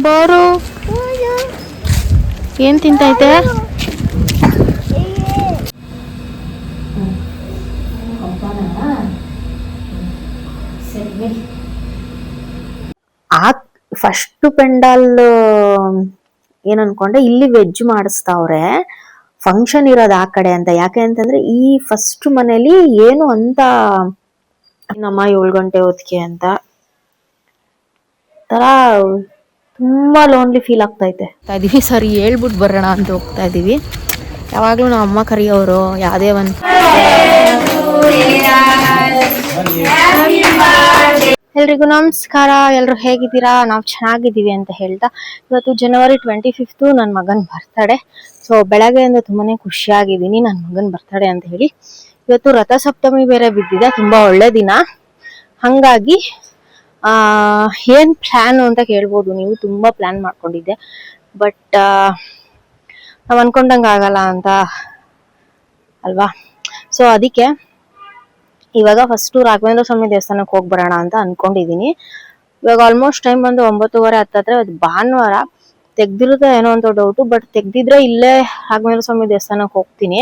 ಬಾರು ಏನ್ ತಿಂತೈತೆ? ಆ ಫಸ್ಟ್ ಪೆಂಡಾಲ್ ಏನ್ ಅನ್ಕೊಂಡೆ, ಇಲ್ಲಿ ವೆಜ್ ಮಾಡಿಸ್ತಾವ್ರೆ, ಫಂಕ್ಷನ್ ಇರೋದು ಆ ಕಡೆ ಅಂತ. ಯಾಕೆ ಅಂತಂದ್ರೆ ಈ ಫಸ್ಟ್ ಮನೇಲಿ ಏನು ಅಂತ ನಮ್ಮ 7 ಗಂಟೆ ಹೊತ್ತಿಗೆ ಅಂತ ತರ ತುಂಬಾ ಲೋನ್ಲಿ ಫೀಲ್ ಆಗ್ತೈತೆ. ಇದೀವಿ ಸರಿ ಹೇಳ್ಬಿಟ್ಟು ಬರೋಣ ಅಂತ ಹೋಗ್ತಾ ಇದೀವಿ. ಯಾವಾಗ್ಲೂ ನಮ್ಮ ಅಮ್ಮ ಕರಿಯೋರು ಯಾವ್ದೇ ಒಂದು. ಎಲ್ರಿಗೂ ನಮಸ್ಕಾರ. ಎಲ್ರು ಹೇಗಿದ್ದೀರಾ? ನಾವು ಚೆನ್ನಾಗಿದ್ದೀವಿ ಅಂತ ಹೇಳ್ತಾ, ಇವತ್ತು ಜನವರಿ 25 ನನ್ನ ಮಗನ ಬರ್ತಡೆ. ಸೊ ಬೆಳಗ್ಗೆಯಿಂದ ತುಂಬಾನೇ ಖುಷಿಯಾಗಿದ್ದೀನಿ ನನ್ನ ಮಗನ ಬರ್ತಡೆ ಅಂತ ಹೇಳಿ. ಇವತ್ತು ರಥಸಪ್ತಮಿ ಬೇರೆ ಬಿದ್ದಿದೆ, ತುಂಬಾ ಒಳ್ಳೆ ದಿನ. ಹಂಗಾಗಿ ಏನ್ ಪ್ಲಾನ್ ಅಂತ ಕೇಳ್ಬೋದು ನೀವು. ತುಂಬಾ ಪ್ಲಾನ್ ಮಾಡ್ಕೊಂಡಿದ್ದೆ, ಬಟ್ ನಾವ್ ಅನ್ಕೊಂಡಂಗ ಆಗಲ್ಲ ಅಂತ ಅಲ್ವಾ. ಸೊ ಅದಕ್ಕೆ ಇವಾಗ ಫಸ್ಟ್ ರಾಘವೇಂದ್ರ ಸ್ವಾಮಿ ದೇವಸ್ಥಾನಕ್ಕೆ ಹೋಗಿ ಬರೋಣ ಅಂತ ಅನ್ಕೊಂಡಿದೀನಿ. ಇವಾಗ ಆಲ್ಮೋಸ್ಟ್ ಟೈಮ್ ಬಂದು 9:30 ಹತ್ತತ್ರ. ಅದು ಭಾನುವಾರ, ತೆಗ್ದಿರುತ್ತೆ ಏನೋ ಅಂತ ಡೌಟು, ಬಟ್ ತೆಗ್ದಿದ್ರೆ ಇಲ್ಲೇ ರಾಘವೇಂದ್ರ ಸ್ವಾಮಿ ದೇವಸ್ಥಾನಕ್ಕೆ ಹೋಗ್ತೀನಿ.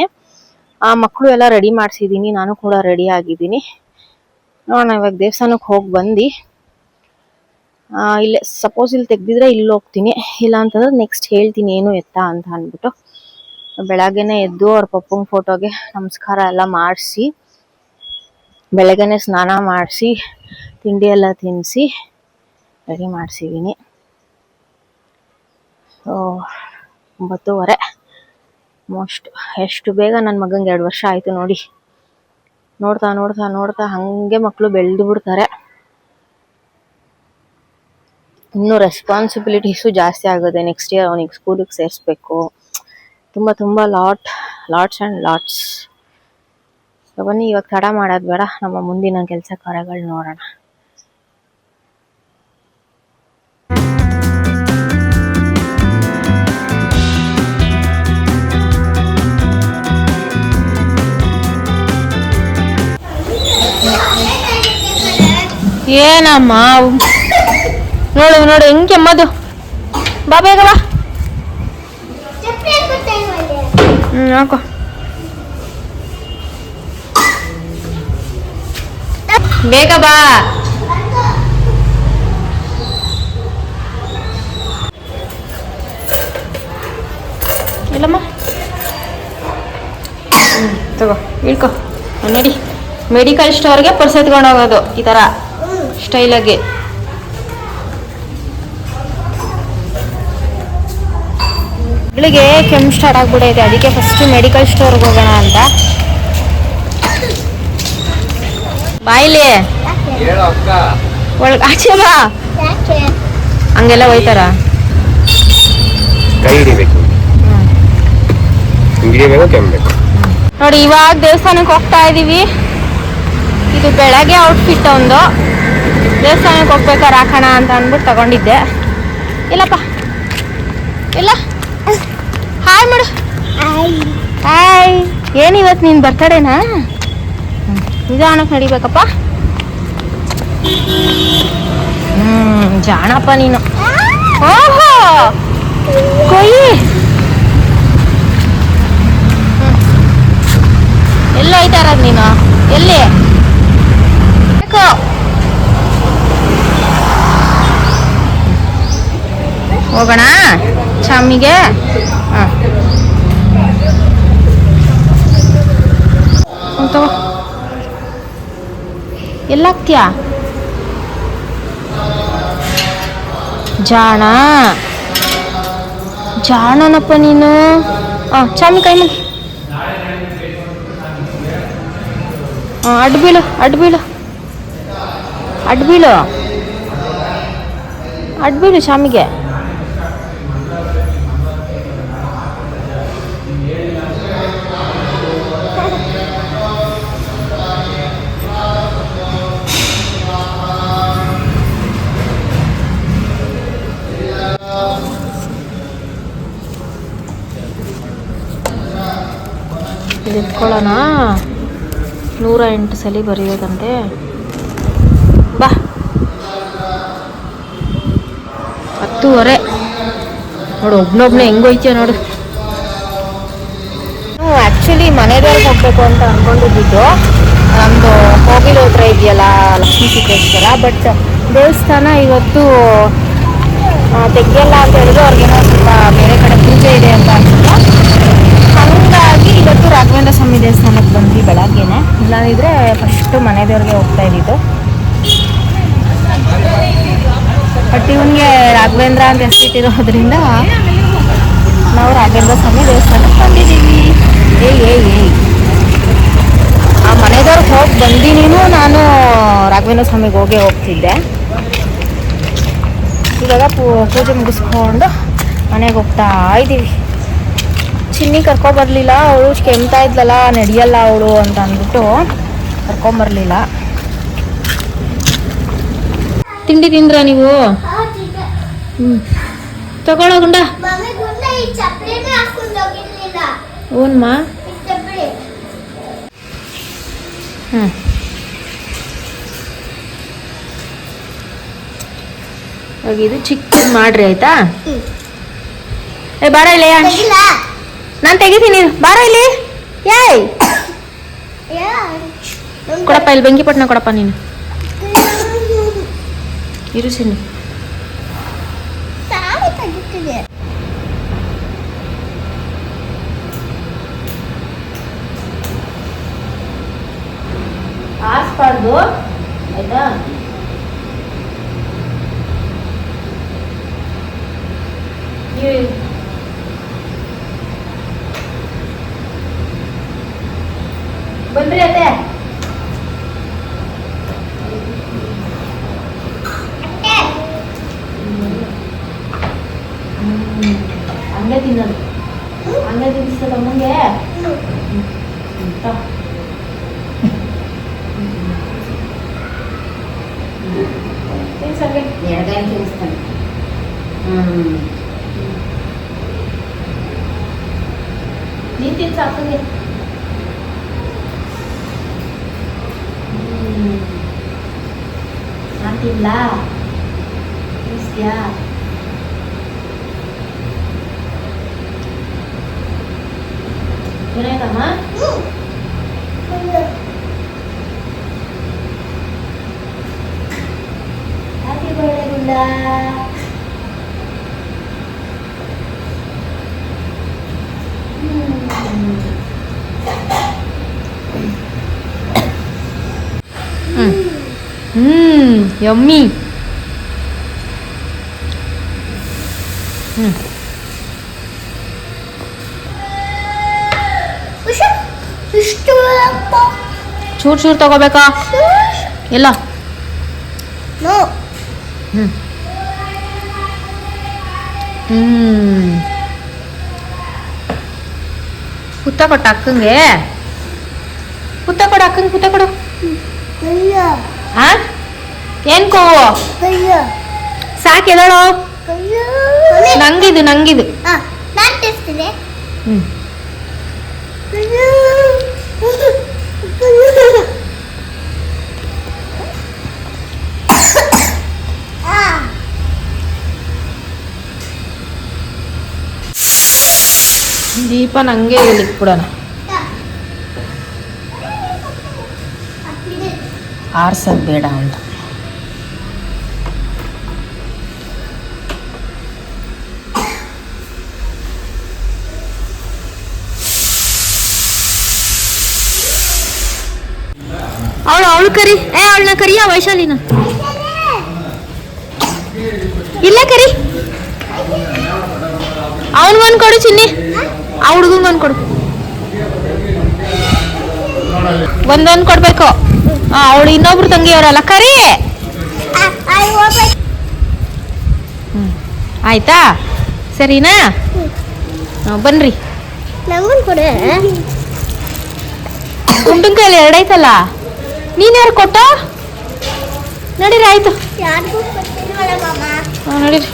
ಆ ಮಕ್ಕಳು ಎಲ್ಲ ರೆಡಿ ಮಾಡ್ಸಿದೀನಿ, ನಾನು ಕೂಡ ರೆಡಿ ಆಗಿದ್ದೀನಿ. ನೋಡೋಣ, ಇವಾಗ ದೇವಸ್ಥಾನಕ್ಕೆ ಹೋಗಿ ಬಂದು ಇಲ್ಲೇ ಸಪೋಸ್ ಇಲ್ಲಿ ತೆಗ್ದಿದ್ರೆ ಇಲ್ಲಿ ಹೋಗ್ತೀನಿ, ಇಲ್ಲ ಅಂತಂದ್ರೆ ನೆಕ್ಸ್ಟ್ ಹೇಳ್ತೀನಿ ಏನು ಎತ್ತ ಅಂತ ಅಂದ್ಬಿಟ್ಟು. ಬೆಳಗ್ಗೆನೆ ಎದ್ದು ಅವ್ರ ಪಪ್ಪಂಗ್ ಫೋಟೋಗೆ ನಮಸ್ಕಾರ ಎಲ್ಲ ಮಾಡಿಸಿ, ಬೆಳಗ್ಗೆನೆ ಸ್ನಾನ ಮಾಡಿಸಿ, ತಿಂಡಿ ಎಲ್ಲ ತಿನ್ನಿಸಿ ರೆಡಿ ಮಾಡಿಸಿದ್ದೀನಿ. So 9:30 most. ಎಷ್ಟು ಬೇಗ ನನ್ನ ಮಗಂಗೆ 2 ವರ್ಷ ಆಯ್ತು ನೋಡಿ. ನೋಡ್ತಾ ನೋಡ್ತಾ ನೋಡ್ತಾ ಹಂಗೆ ಮಕ್ಕಳು ಬೆಳೆದು ಬಿಡ್ತಾರೆ. ಇನ್ನು ರೆಸ್ಪಾನ್ಸಿಬಿಲಿಟೀಸು ಜಾಸ್ತಿ ಆಗುತ್ತೆ. ನೆಕ್ಸ್ಟ್ ಇಯರ್ ಅವನಿಗೆ ಸ್ಕೂಲಿಗೆ ಸೇರಿಸ್ಬೇಕು. ತುಂಬ ಲಾಟ್ಸ್ ಆ್ಯಂಡ್ ಲಾಟ್ಸ್. ಬನ್ನಿ, ಇವಾಗ ತಡ ಮಾಡೋದು ಬೇಡ, ನಮ್ಮ ಮುಂದಿನ ಕೆಲಸ ಕಾರ್ಯಗಳು ನೋಡೋಣ. ಏನಮ್ಮ ನೋಡು ನೋಡು ಹೆಂಗೆ ಕೆಮ್ಮದು. ಬಾ ಬೇಗ ಬಾ. ಹಾಕೋ. ಬೇಗ ಬಾ. ಇಲ್ಲಮ್ಮ, ತಗೋ ಇಳ್ಕೊ. ನೋಡಿ, ಮೆಡಿಕಲ್ ಸ್ಟೋರ್ಗೆ ಪರ್ಸ್ ಎತ್ಕೊಂಡು ಹೋಗೋದು ಈ ಥರ ಸ್ಟೈಲಾಗಿ. ಮಗಳಿಗೆ ಕೆಮ್ಮು ಸ್ಟಾರ್ಟ್ ಆಗ್ಬಿಡೈತೆ, ಅದಕ್ಕೆ ಫಸ್ಟ್ ಮೆಡಿಕಲ್ ಸ್ಟೋರ್ಗೆ ಹೋಗೋಣ ಅಂತ. ಬಾಯಿಲಿ ಒಳಗೆ ಆಚೆ ಬಾ. ಹಂಗೆಲ್ಲ ಹೋಯ್ತಾರ? ನೋಡಿ, ಇವಾಗ ದೇವಸ್ಥಾನಕ್ಕೆ ಹೋಗ್ತಾ ಇದೀವಿ. ಇದು ಬೆಳಗ್ಗೆ ಔಟ್ಫಿಟ್ ಒಂದು. ದೇವಸ್ಥಾನಕ್ಕೆ ಹೋಗ್ಬೇಕಾರೆ ಹಾಕೋಣ ಅಂತ ಅಂದ್ಬಿಟ್ಟು ತಗೊಂಡಿದ್ದೆ. ಇಲ್ಲಪ್ಪ ಇಲ್ಲ. ಹಾಯ್ ಮಾಡು. ಹಾಯ್. ಏನಿವತ್ತು ನಿನ್ ಬರ್ತಡೇನಾ? ನಿಧಾನಕ್ಕೆ ನಡಿಬೇಕಪ್ಪ. ಜಾಣಪ್ಪ ನೀನು. ಓಹೋ, ಕೊಯ್ಯಿ. ಎಲ್ಲ ಹೋಯ್ತಾ ಇರೋದು ನೀನು? ಎಲ್ಲಿ ಹೋಗೋಣ ಚಾಮಿಗೆ? ಎಲ್ಲಾಗ್ತೀಯಾ? ಜಾಣನಪ್ಪ ನೀನು. ಚಾಮಿ ಕೈ ಮುಗಿ. ಅಡ್ಬೀಳು ಅಡ್ಬೀಳು ಅಡ್ಬೀಳು ಅಡ್ಬೀಳು ಚಾಮಿಗೆ. ಇದು ಇಟ್ಕೊಳ್ಳೋಣ. 108 ಸಲ ಬರೆಯೋದಂತೆ. 10:30 ನೋಡು, ಒಬ್ನೊಬ್ನೆ ಹೆಂಗೋಯ್ತೀಯ ನೋಡು. ಆ್ಯಕ್ಚುಲಿ ಮನೆದೇವ್ರಿಗೆ ಹೋಗ್ಬೇಕು ಅಂತ ಅಂದ್ಕೊಂಡಿದ್ದು, ನಮ್ಮದು ಕೋಗಿಲು ಹತ್ರ ಇದೆಯಲ್ಲ ಲಕ್ಷ್ಮೀ ಸಿದ್ದೇಶ್ವರ. ಬಟ್ ದೇವಸ್ಥಾನ ಇವತ್ತು ತೆಗಿಯಲ್ಲ ಅಂತ ಹೇಳಿದ್ರು. ಅವ್ರಿಗೇನೋ ಸ್ವಲ್ಪ ಬೇರೆ ಕಡೆ ಪೂಜೆ ಇದೆ ಅಂತ ಅನ್ಸುತ್ತೆ. ಹಾಗಾಗಿ ಇವತ್ತು ರಾಘವೇಂದ್ರ ಸ್ವಾಮಿ ದೇವಸ್ಥಾನಕ್ಕೆ ಬಂದ್ವಿ ಬೆಳಗ್ಗೆನೆ. ಇಲ್ಲಾಂದಿದ್ರೆ ಫಸ್ಟು ಮನೆ ದೇವ್ರಿಗೆ ಹೋಗ್ತಾ ಇದ್ದಿದ್ದು. ಬಟ್ ಇವನಿಗೆ ರಾಘವೇಂದ್ರ ಅಂತ ಹೆಸರಿಟ್ಟಿರೋದ್ರಿಂದ ನಾವು ರಾಘವೇಂದ್ರ ಸ್ವಾಮಿ ದೇವಸ್ಥಾನಕ್ಕೆ ಬಂದಿದ್ದೀವಿ. ಏಯ್ ಆ ಮನೆದವ್ರಿಗೆ ಹೋಗಿ ಬಂದಿನೂ ನಾನು ರಾಘವೇಂದ್ರ ಸ್ವಾಮಿಗೆ ಹೋಗ್ತಿದ್ದೆ. ಇವಾಗ ಪೂಜೆ ಮುಗಿಸ್ಕೊಂಡು ಮನೆಗೆ ಹೋಗ್ತಾ ಇದ್ದೀವಿ. ಚಿನ್ನಿ ಕರ್ಕೊಬರ್ಲಿಲ್ಲ, ಅವಳು ಕೆಮ್ತಾ ಇದ್ಲಲ್ಲ, ನಡೆಯಲ್ಲ ಅವಳು ಅಂತ ಅಂದ್ಬಿಟ್ಟು ಕರ್ಕೊಂಬರ್ಲಿಲ್ಲ. ತಿಂಡಿ ತಿಂದ್ರ ನೀವು? ತಗೊಳ್ಳೋ ಗುಂಡ. ಓನ್ಮ ಇದು ಚಿಕ್ಕದು ಮಾಡ್ರಿ ಆಯ್ತಾ? ಬಾರ ಇಲ್ಲಿ, ನಾನು ತೆಗಿತೀನಿ, ಬಾರ ಇಲ್ಲಿ. ಯಾಯ್ ಕೊಡಪ್ಪ, ಇಲ್ಲಿ ಬೆಂಕಿ ಪಟ್ನ ಕೊಡಪ್ಪ ನೀನು. ಇರು ಚಿನ್ನಿ. ಆಸ್ಬಾರ್ದು ಆಯ್ತಾ? ಬಂದ್ರಿ ಅತ್ತೆ? ಹಂಗೆ ತಿನ್ನೋದು, ಹಂಗೆ ತಿನ್ನಿಸ್ತದ ಅಮ್ಮಂಗೆ. ತಿನ್ಸಂಗೆ ಎಡಗಾಯಿ ತಿನ್ನಿಸ್ತಾನೆ. ನೀನು ತಿನ್ಸ ಹಾಕಂಗೆ. ನಾನು ತಿನ್ಲಾ? ತಿನ್ನಿಸ್ತೀಯಾ? ಏನಾಯ್ತಮ್ಮ? ಹ್ಯಾಪಿ ಬರ್ಡೇ ಗುಂಡ. ಯಮ್ಮಿ. ಚೂರು ಚೂರು ತಗೋಬೇಕಾ? ಇಲ್ಲ. ಪುತ್ತ ಕೊಟ್ಟ ಅಕ್ಕಂಗೆ. ಪುತ್ತ ಕೊಡು ಅಕ್ಕಂಗೆ, ಪುತ್ತ ಕೊಡು. ಏನ್ ಕೋವು? ಸಾಕು ಎದಳು. ನಂಗಿದು ನಂಗಿದು. ದೀಪ ನಂಗೆ ಇಕ್ಬಿಡೋಣ. ಆರ್ಸೋದು ಬೇಡ ಅಂತ. ಅವಳು ಕರಿ. ಅವಳನ್ನ ಕರಿಯ ವೈಶಾಲಿನ. ಇಲ್ಲ ಕರಿ. ಅವನಿಗೊಂದು ಕೊಡು ಚಿನ್ನಿ, ಆ ಹುಡುಗಂಗೊಂದು ಕೊಡು. ಒಂದೊಂದು ಕೊಡ್ಬೇಕು. ಅವಳು ಇನ್ನೊಬ್ರು ತಂಗಿ ಅವರಲ್ಲ, ಕರಿ. ಆಯ್ತಾ? ಸರಿನಾ? ಬನ್ರಿ. ಗುಂಡನ್ ಕೈಯಲ್ಲಿ ಎರಡೈತಲ್ಲ, ನೀನ್ ಯಾರು ಕೊಟ್ಟ? ನಡೀರಿ, ಆಯ್ತು ನಡೀರಿ.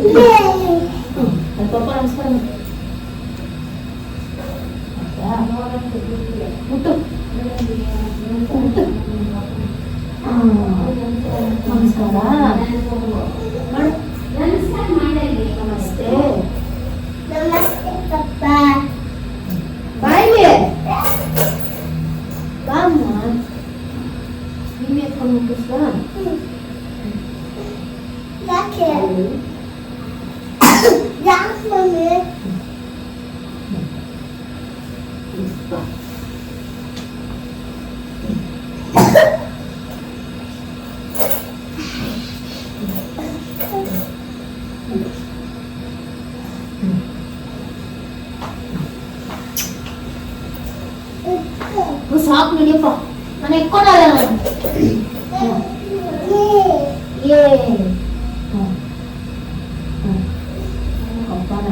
ಪಾಪ ನಮಸ್ಕಾರ ಮುಟ್ಟು ನಮಸ್ಕಾರ ನಮಸ್ತೆ ಬಾಯಿಗೆ ಬಾಮ್ಮ ನೀನು ಎತ್ಕೊಂಡು ಮುಟ್ಟಿಸ್ಬಾ ಯಾಕೆ ಮಮ್ಮಿ ಸಾಕು ನಡಿಯಪ್ಪ ನಾನು ಎಕ್ಕೊಂಡಲ್ಲ ಹಬ್ಬನ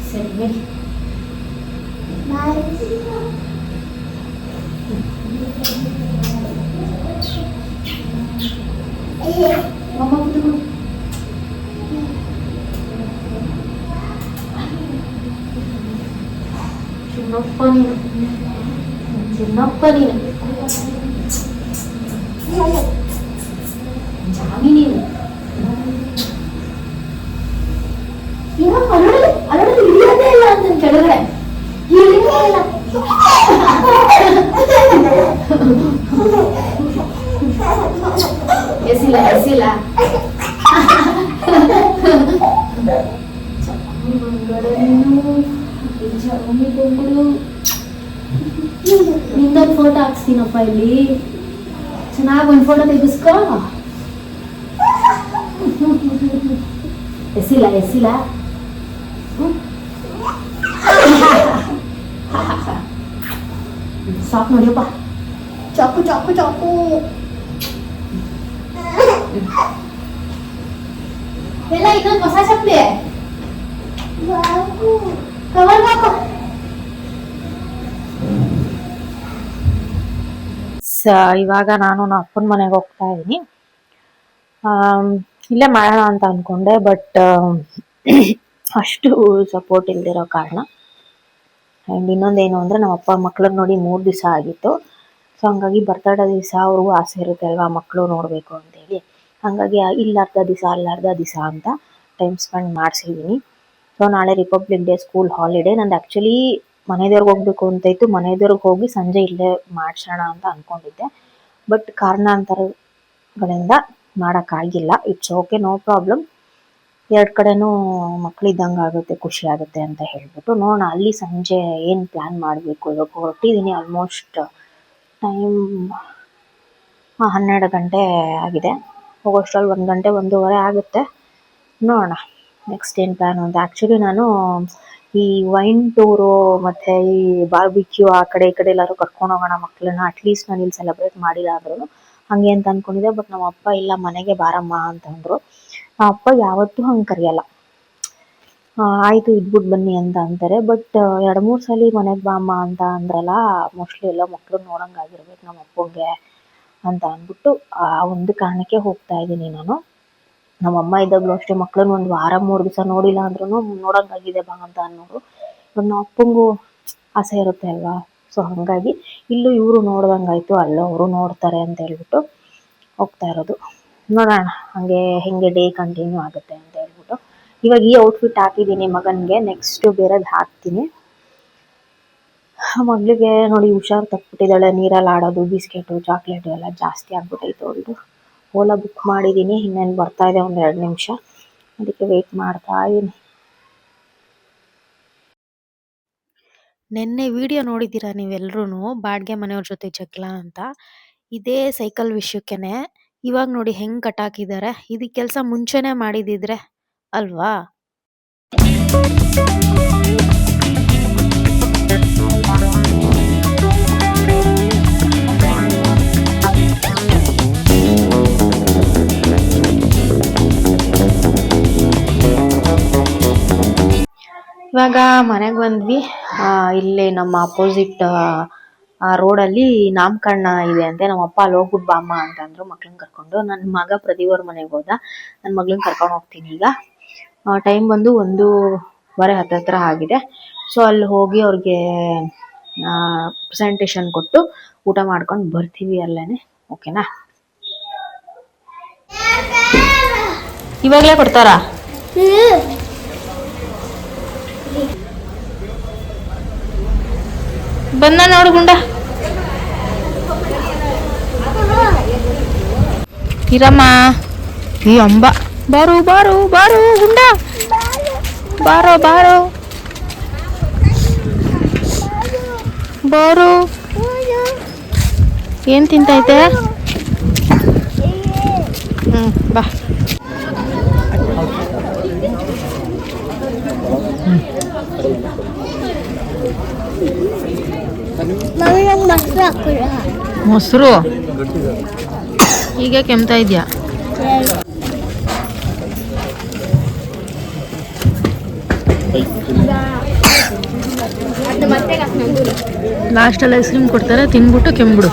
ಸರಿ ನಡಿ ಅಮ್ಮ ಕೂತ್ಕೊಂಡು ಚಿನ್ನಪ್ಪ ನೀನು ಚಿನ್ನಪ್ಪ ನೀನು ಜಾಮಿ ನೀನು ಅರಳದು ಇಳಿಯೋದೇ ಇಲ್ಲ ಅಂತ ಕೆಳಗಡೆ ಎಸಿಲ್ಲ ಎಸಿಲ್ಲ ನಿಂದೊಂದು ಫೋಟೋ ಹಾಕ್ಸ್ತೀನಪ್ಪ ಇಲ್ಲಿ ಚೆನ್ನಾಗಿ ಒಂದು ಫೋಟೋ ತೆಗಿಸ್ಕೊ ಎಸಿಲ್ಲ ಎಸಿಲ್ಲ ಸಾಕು ನೋಡಿಯಪ್ಪ ಚಾಕು ಚಾಕು ಚಾಕು ಎಲ್ಲ ಇನ್ನೊಂದು ಹೊಸ ಚಪ್ಪಲಿ ಕವರ್ ಹಾಕೋ ಇವಾಗ ನಾನು ನಮ್ಮ ಅಪ್ಪನ ಮನೆಗೆ ಹೋಗ್ತಾ ಇದ್ದೀನಿ ಇಲ್ಲೇ ಮಾಡೋಣ ಅಂತ ಅನ್ಕೊಂಡೆ ಬಟ್ ಅಷ್ಟು ಸಪೋರ್ಟ್ ಇಲ್ದಿರೋ ಕಾರಣ ಆ್ಯಂಡ್ ಇನ್ನೊಂದೇನು ಅಂದರೆ ನಮ್ಮ ಅಪ್ಪ ಮಕ್ಳನ್ನ ನೋಡಿ 3 ದಿವಸ ಆಗಿತ್ತು ಸೊ ಹಂಗಾಗಿ ಬರ್ತಡೇ ದಿವಸ ಅವ್ರಿಗೂ ಆಸೆ ಇರುತ್ತೆ ಅಲ್ವಾ ಮಕ್ಕಳು ನೋಡಬೇಕು ಅಂತೇಳಿ ಹಾಗಾಗಿ ಇಲ್ಲ ಅರ್ಧ ದಿವಸ ಅಂತ ಟೈಮ್ ಸ್ಪೆಂಡ್ ಮಾಡಿಸಿದ್ದೀನಿ ಸೊ ನಾಳೆ ರಿಪಬ್ಲಿಕ್ ಡೇ ಸ್ಕೂಲ್ ಹಾಲಿಡೇ ನಂದು ಆ್ಯಕ್ಚುಲಿ ಮನೆದೇವ್ರಿಗೆ ಹೋಗ್ಬೇಕು ಅಂತ ಇತ್ತು ಮನೆದೇವ್ರಿಗೆ ಹೋಗಿ ಸಂಜೆ ಇಲ್ಲೇ ಮಾಡಿಸೋಣ ಅಂತ ಅಂದ್ಕೊಂಡಿದ್ದೆ ಬಟ್ ಕಾರಣಾಂತರಗಳಿಂದ ಮಾಡೋಕ್ಕಾಗಿಲ್ಲ ಇಟ್ಸ್ ಓಕೆ ನೋ ಪ್ರಾಬ್ಲಮ್ 2 ಕಡೆನೂ ಮಕ್ಕಳಿದ್ದಂಗೆ ಆಗುತ್ತೆ ಖುಷಿ ಆಗುತ್ತೆ ಅಂತ ಹೇಳ್ಬಿಟ್ಟು ನೋಡೋಣ ಅಲ್ಲಿ ಸಂಜೆ ಏನು ಪ್ಲ್ಯಾನ್ ಮಾಡಬೇಕು ಇವಾಗ ಹೊರಟಿದ್ದೀನಿ ಆಲ್ಮೋಸ್ಟ್ ಟೈಮ್ 12 ಗಂಟೆ ಆಗಿದೆ ಹೋಗೋಷ್ಟರಲ್ಲಿ 1 ಗಂಟೆ 1:30 ಆಗುತ್ತೆ ನೋಡೋಣ ನೆಕ್ಸ್ಟ್ ಏನು ಪ್ಲ್ಯಾನು ಅಂತ ಆ್ಯಕ್ಚುಲಿ ನಾನು ಈ ವೈನ್ ಟೂರು ಮತ್ತು ಈ ಬಾರ್ಬಿಕ್ಯೂ ಆ ಕಡೆ ಈ ಕಡೆ ಎಲ್ಲರೂ ಕರ್ಕೊಂಡು ಹೋಗೋಣ ಮಕ್ಕಳನ್ನ ಅಟ್ಲೀಸ್ಟ್ ನಾನು ಇಲ್ಲಿ ಸೆಲೆಬ್ರೇಟ್ ಮಾಡಿಲ್ಲ ಅಂದ್ರೂ ಹಾಗೆ ಅಂತ ಅಂದ್ಕೊಂಡಿದ್ದೆ ಬಟ್ ನಮ್ಮ ಅಪ್ಪ ಇಲ್ಲ ಮನೆಗೆ ಬಾರಮ್ಮ ಅಂತಂದರು ನಮ್ಮ ಅಪ್ಪ ಯಾವತ್ತೂ ಹಂಗೆ ಕರೆಯಲ್ಲ ಆಯಿತು ಇದ್ಬಿಟ್ಟು ಬನ್ನಿ ಅಂತ ಅಂತಾರೆ ಬಟ್ 2-3 ಸಲ ಮನೆಗೆ ಬಾಮ್ಮ ಅಂತ ಅಂದ್ರಲ್ಲ ಮೋಸ್ಟ್ಲಿ ಎಲ್ಲ ಮಕ್ಕಳು ನೋಡೋಂಗಾಗಿರ್ಬೇಕು ನಮ್ಮ ಅಪ್ಪಂಗೆ ಅಂತ ಅಂದ್ಬಿಟ್ಟು ಆ ಒಂದು ಕಾರಣಕ್ಕೆ ಹೋಗ್ತಾ ಇದ್ದೀನಿ ನಾನು ನಮ್ಮಮ್ಮ ಇದ್ದಾಗಲೂ ಅಷ್ಟೇ ಮಕ್ಕಳನ್ನ 1 ವಾರ 3 ದಿವಸ ನೋಡಿಲ್ಲ ಅಂದ್ರೂ ನೋಡೋಂಗಾಗಿದೆ ಬಾ ಅಂತ ಅನ್ನೋರು ಬಟ್ ನಮ್ಮ ಅಪ್ಪಂಗೂ ಆಸೆ ಇರುತ್ತೆ ಅಲ್ವಾ ಸೊ ಹಾಗಾಗಿ ಇಲ್ಲೂ ಇವರು ನೋಡ್ದಂಗಾಯ್ತು ಅಲ್ಲೂ ಅವರು ನೋಡ್ತಾರೆ ಅಂತ ಹೇಳ್ಬಿಟ್ಟು ಹೋಗ್ತಾ ಇರೋದು ನೋಡೋಣ ಹಾಗೆ ಹೆಂಗೆ ಡೇ ಕಂಟಿನ್ಯೂ ಆಗುತ್ತೆ ಅಂತ ಹೇಳ್ಬಿಟ್ಟು ಇವಾಗ ಈ ಔಟ್ಫಿಟ್ ಹಾಕಿದ್ದೀನಿ ಮಗನಿಗೆ ನೆಕ್ಸ್ಟು ಬೇರೆದು ಹಾಕ್ತೀನಿ ಮಗಳಿಗೆ ನೋಡಿ ಹುಷಾರು ತಪ್ಪಿಬಿಟ್ಟಿದ್ದಾಳೆ ನೀರಲ್ಲಿ ಆಡೋದು ಬಿಸ್ಕೆಟು ಚಾಕ್ಲೇಟು ಎಲ್ಲ ಜಾಸ್ತಿ ಆಗ್ಬಿಟ್ಟೈತೆ ಅವಳಿಗೆ ಓಲಾ ಬುಕ್ ಮಾಡಿದ್ದೀನಿ ಇನ್ನೇನು ಬರ್ತಾ ಇದೆ 1-2 ನಿಮಿಷ ಅದಕ್ಕೆ ವೆಯ್ಟ್ ಮಾಡ್ತಾ ಇದ್ದೀನಿ ನೆನ್ನೆ ವಿಡಿಯೋ ನೋಡಿದ್ದೀರಾ ನೀವೆಲ್ಲರೂ ಬಾಡಿಗೆ ಮನೆಯವ್ರ ಜೊತೆ ಜಗಳ ಅಂತ ಇದೇ ಸೈಕಲ್ ವಿಷಯಕ್ಕೇನೆ ಇವಾಗ ನೋಡಿ ಹೆಂಗ್ ಕಟ್ಟಾಕಿದ್ದಾರೆ ಇದಕ್ಕೆ ಕೆಲಸ ಮುಂಚೆನೆ ಮಾಡಿದಿದ್ರೆ ಅಲ್ವಾ ಇವಾಗ ಮನೆಗೆ ಬಂದ್ವಿ ಇಲ್ಲಿ ನಮ್ಮ ಅಪೋಸಿಟ್ ಆ ರೋಡಲ್ಲಿ ನಾಮಕರಣ ಇದೆ ಅಂತೆ. ನಮ್ಮ ಅಪ್ಪ ಅಲ್ಲಿ ಹೋಗ್ಬಿಟ್ಟು ಬಾಮ್ಮ ಅಂತಂದ್ರು ಮಕ್ಳನ್ನ ಕರ್ಕೊಂಡು. ನನ್ನ ಮಗ ಪ್ರದೀಪ್ ಮನೆಗೆ ಹೋದ, ನನ್ನ ಮಗಳನ್ನ ಕರ್ಕೊಂಡು ಹೋಗ್ತೀನಿ ಈಗ. ಟೈಮ್ ಬಂದು 1:15 ಹತ್ರ ಆಗಿದೆ. ಸೊ ಅಲ್ಲಿ ಹೋಗಿ ಅವ್ರಿಗೆ ಪ್ರೆಸೆಂಟೇಶನ್ ಕೊಟ್ಟು ಊಟ ಮಾಡ್ಕೊಂಡು ಬರ್ತೀವಿ ಅಲ್ಲೇನೆ. ಓಕೆನಾ? ಇವಾಗಲೇ ಕೊಡ್ತಾರಾ? ಬಂದ ನೋಡು ಗುಂಡ. ಇರಮ್ಮ. ಈ ಅಂಬ ಬಾರು ಬಾರು ಬಾರು ಗುಂಡ, ಬಾರೋ ಬಾರೋ ಬಾರು. ಏನ್ ತಿಂತೈತೆ? ಬಾ. ಮೊಸರು ಈಗ ಕೆಮ್ತಾ ಇದ್ಯಾ? ಲಾಸ್ಟಲ್ಲಿ ಐಸ್ ಕ್ರೀಮ್ ಕೊಡ್ತಾರೆ, ತಿನ್ಬಿಟ್ಟು ಕೆಮ್ಬಿಡು.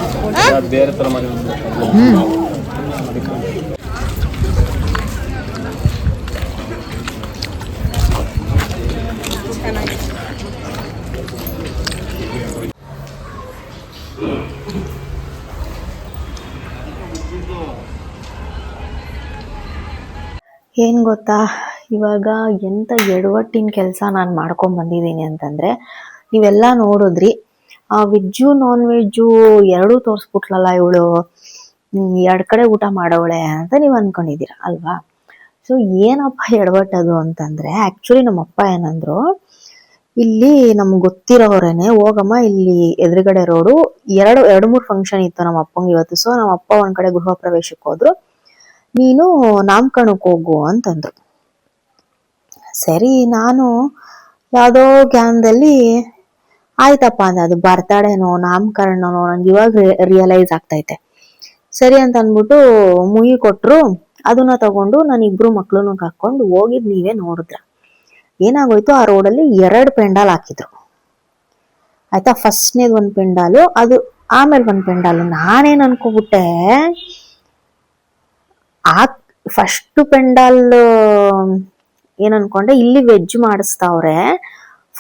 ಏನ್ ಗೊತ್ತಾ, ಇವಾಗ ಎಂತ ಎಡವಟ್ಟಿನ ಕೆಲಸ ನಾನು ಮಾಡ್ಕೊಂಡ್ ಬಂದಿದ್ದೀನಿ ಅಂತಂದ್ರೆ, ನೀವೆಲ್ಲ ನೋಡಿದ್ರಿ ವೆಜ್ಜು ನಾನ್ ವೆಜ್ಜು ಎರಡೂ ತೋರಿಸ್ಬಿಟ್ಲಲ್ಲ ಇವಳು, ಎರಡ್ ಕಡೆ ಊಟ ಮಾಡವಳೆ ಅಂತ ನೀವ್ ಅನ್ಕೊಂಡಿದೀರ ಅಲ್ವಾ? ಸೊ ಏನಪ್ಪ ಎಡವಟ್ಟದು ಅಂತಂದ್ರೆ, ಆಕ್ಚುಲಿ ನಮ್ಮ ಅಪ್ಪ ಏನಂದ್ರು, ಇಲ್ಲಿ ನಮ್ಗೆ ಗೊತ್ತಿರೋರೇನೆ, ಹೋಗಮ್ಮ ಇಲ್ಲಿ ಎದುರುಗಡೆ ರೋಡು ಎರಡು ಮೂರು ಫಂಕ್ಷನ್ ಇತ್ತು ನಮ್ಮ ಅಪ್ಪಂಗೆ ಇವತ್ತು. ಸೊ ನಮ್ಮ ಅಪ್ಪ ಒಂದ್ ಕಡೆ ಗೃಹ ಪ್ರವೇಶಕ್ಕೆ ಹೋದ್ರು, ನೀನು ನಾಮಕರಣಕ್ಕೆ ಹೋಗು ಅಂತಂದ್ರು. ಸರಿ, ನಾನು ಯಾವ್ದೋ ಜ್ಞಾನದಲ್ಲಿ ಆಯ್ತಪ್ಪ ಅಂದೆ. ಅದು ಬರ್ತಡೇನೋ ನಾಮಕರಣನೋ ನಂಗೆ ಇವಾಗ ರಿಯಲೈಸ್ ಆಗ್ತೈತೆ. ಸರಿ ಅಂತ ಅನ್ಬಿಟ್ಟು ಮುಯಿ ಕೊಟ್ರು. ಅದನ್ನ ತಗೊಂಡು ನಾನು ಇಬ್ರು ಮಕ್ಳನ್ನು ಕರ್ಕೊಂಡು ಹೋಗಿದ್ ನೀವೇ ನೋಡಿದ್ರ. ಏನಾಗೋಯ್ತು, ಆ ರೋಡಲ್ಲಿ 2 ಪೆಂಡಾಲ್ ಹಾಕಿದ್ರು ಆಯ್ತಾ. ಫಸ್ಟ್ನೇದ್ ಒಂದ್ ಪೆಂಡಾಲು, ಅದು ಆಮೇಲೆ ಒಂದ್ ಪೆಂಡಾಲು. ನಾನೇನ್ ಅನ್ಕೋಬಿಟ್ಟೆ, ಆ ಫಸ್ಟ್ ಪೆಂಡಾಲ್ ಏನ್ ಅನ್ಕೊಂಡೆ, ಇಲ್ಲಿ ವೆಜ್ ಮಾಡಿಸ್ತಾವ್ರೆ,